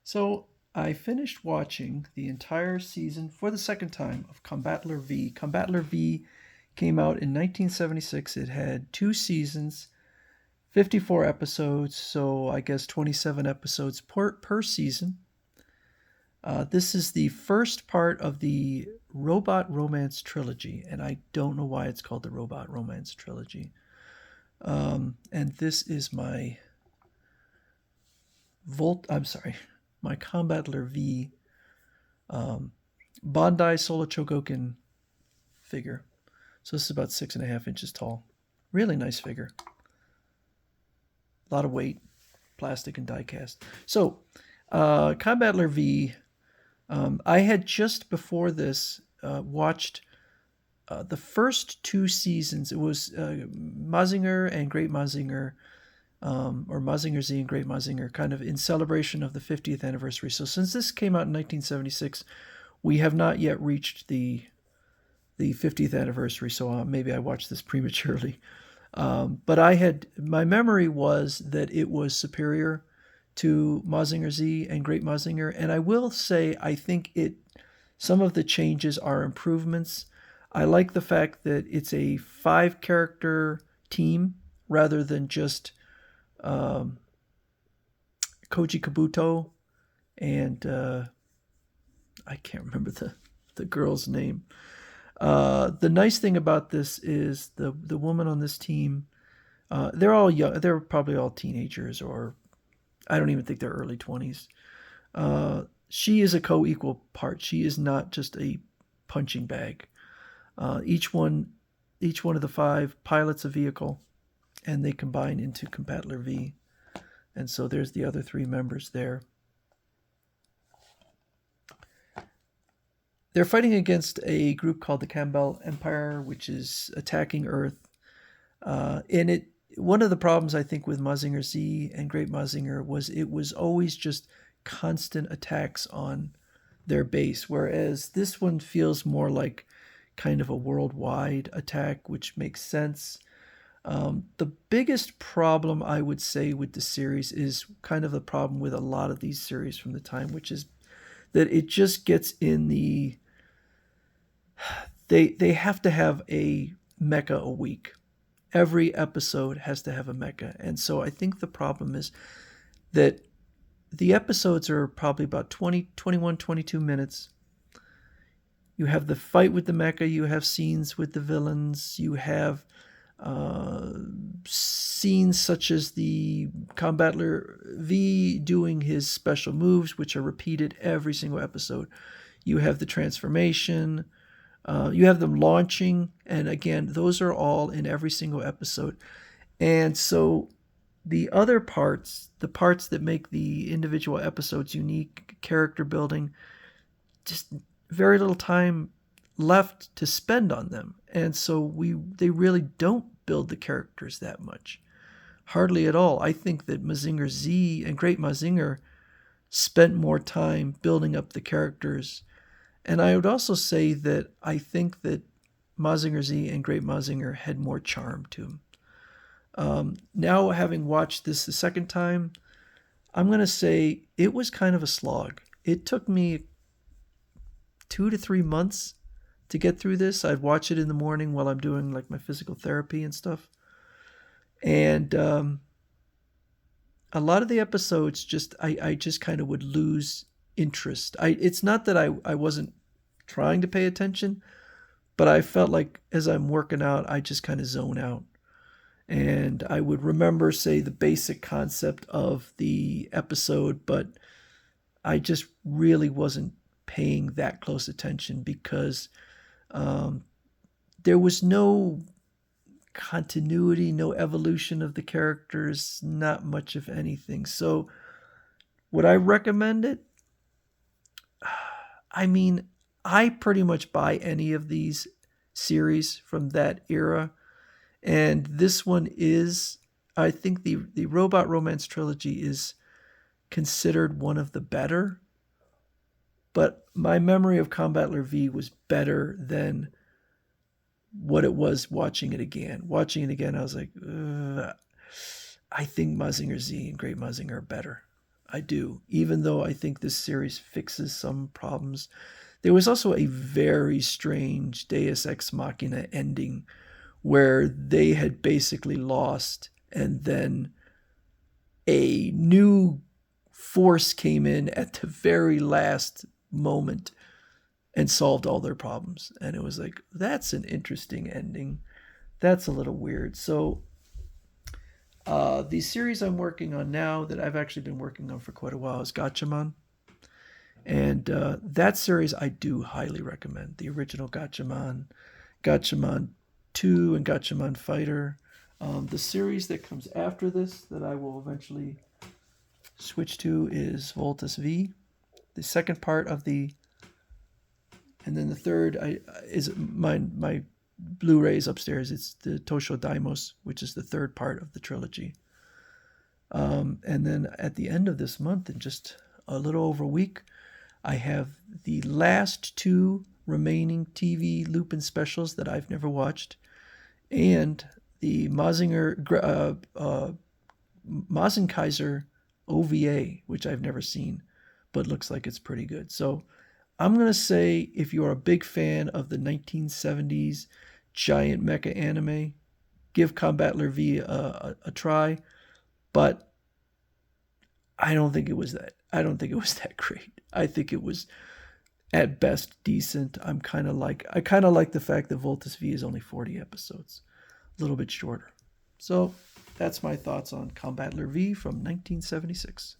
So I finished watching the entire season for the second time of Combattler V. Combattler V came out in 1976. It had two seasons, 54 episodes, so I guess 27 episodes per season. This is the first part of the Robot Romance trilogy, and I don't know why it's called the Robot Romance trilogy. And this is my my Combattler V Bandai Solo Chogokin figure. So this is about 6.5 inches tall. Really nice figure. A lot of weight, plastic and die cast. So, Combattler V. I had just before this watched the first two seasons. It was Mazinger and Great Mazinger, or Mazinger Z and Great Mazinger, kind of in celebration of the 50th anniversary. So since this came out in 1976, we have not yet reached the 50th anniversary. So maybe I watched this prematurely. But my memory was that it was superior to Mazinger Z and Great Mazinger, and I will say I think some of the changes are improvements. I like the fact that it's a 5 character team rather than just Koji Kabuto and I can't remember the girl's name. The nice thing about this is the woman on this team. They're all young. They're probably all teenagers, or I don't even think they're early 20s. She is a co-equal part. She is not just a punching bag. Each one of the 5 pilots a vehicle, and they combine into Combattler V. And so there's the other 3 members there. They're fighting against a group called the Campbell Empire, which is attacking Earth. One of the problems I think with Mazinger Z and Great Mazinger was it was always just constant attacks on their base, whereas this one feels more like kind of a worldwide attack, which makes sense. The biggest problem I would say with the series is kind of the problem with a lot of these series from the time, which is that it just gets in they have to have a mecha a week. Every episode has to have a mecha. And so I think the problem is that the episodes are probably about 20, 21, 22 minutes. You have the fight with the mecha, you have scenes with the villains, you have scenes such as the Combattler V doing his special moves, which are repeated every single episode. You have the transformation. You have them launching, and again, those are all in every single episode. And so the other parts, the parts that make the individual episodes unique, character building, just very little time left to spend on them. And so they really don't build the characters that much. Hardly at all. I think that Mazinger Z and Great Mazinger spent more time building up the characters. And I would also say that I think that Mazinger Z and Great Mazinger had more charm to them. Now, having watched this the second time, I'm going to say it was kind of a slog. It took me 2 to 3 months to get through this. I'd watch it in the morning while I'm doing like my physical therapy and stuff. And a lot of the episodes I just kind of would lose interest. It's not that I wasn't trying to pay attention, but I felt like as I'm working out, I just kind of zone out. And I would remember, say, the basic concept of the episode, but I just really wasn't paying that close attention because there was no continuity, no evolution of the characters, not much of anything. So would I recommend it? I mean, I pretty much buy any of these series from that era. And this one is, I think the Robot Romance trilogy is considered one of the better. But my memory of Combattler V was better than what it was watching it again. Watching it again, I was like, I think Mazinger Z and Great Mazinger are better. I do. Even though I think this series fixes some problems, there was also a very strange Deus Ex Machina ending where they had basically lost, and then a new force came in at the very last moment and solved all their problems. And it was like, that's an interesting ending. That's a little weird. So, the series I'm working on now, that I've actually been working on for quite a while, is Gatchaman. And that series I do highly recommend. The original Gatchaman, Gatchaman 2, and Gatchaman Fighter. The series that comes after this, that I will eventually switch to, is Voltus V. The second part of the, and then the third is my Blu-rays upstairs. It's the Tosho Daimos, which is the third part of the trilogy. And then at the end of this month, in just a little over a week, I have the last two remaining TV Lupin specials that I've never watched, and the Mazinkaiser OVA, which I've never seen, but looks like it's pretty good. So I'm going to say, if you're a big fan of the 1970s giant mecha anime, give Combattler V a try. But I don't think it was that. I don't think it was that great. I think it was at best decent. I kind of like the fact that Voltus V is only 40 episodes, a little bit shorter. So that's my thoughts on Combattler V from 1976.